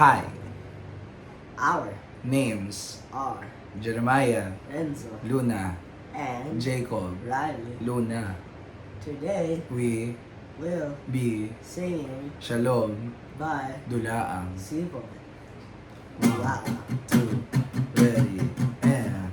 Hi, Our names are Jeremiah, Enzo Luna, and Jacob, Riley. Luna. Today We will be singing Shalom, by Dulaang. Sibo. Wow. 2, ready, and...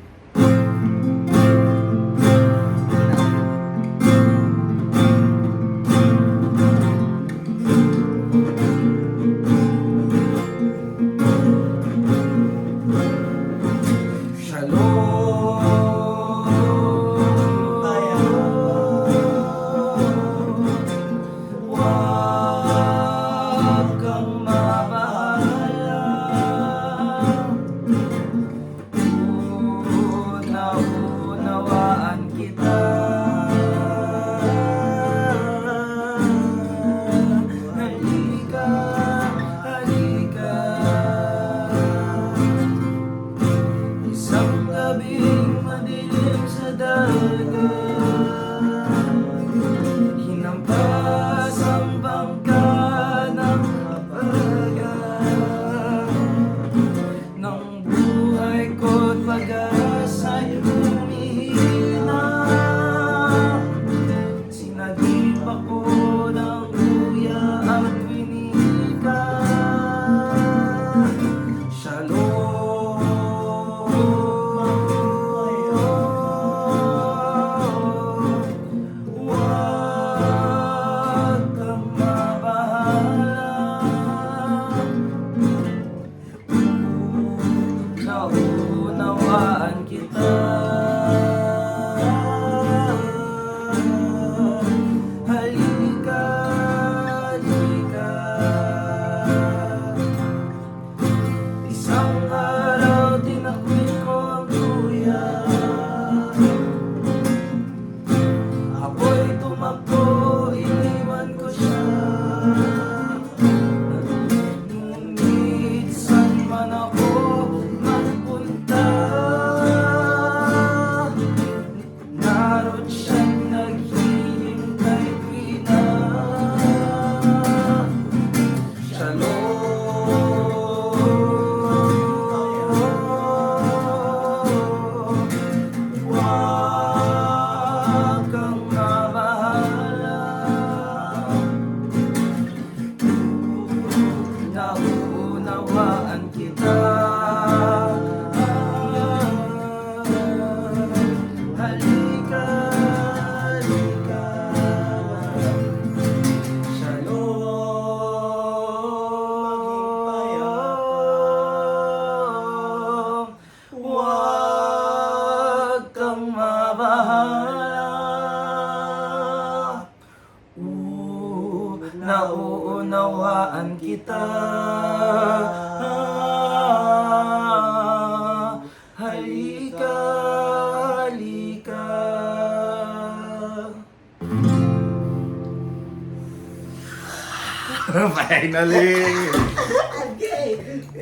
Shalom, huwag kang mabahala. Unaunawaan kita. Halika, halika. Isang gabing madilim sa dagat, hinampas ang bangka ng habagat ng buhay ko't pag-asa'y humihina. Sinagip ako ng kuya at winika. Huwag kang mabahala. Naunawaan kita. Halika, halika. Isang araw tinakwil ko ang kuya. Ako'y tumakbo, iniwan ko siya. Ngunit saan man ako magpunta, naroon siyang naghihintay tuwina. Huwag kang mabahala. Naunawaan kita. Halika, halika. Shalom. Huwag kang mabahala. Nauunawaan kita. Halika, halika. Finally! Okay.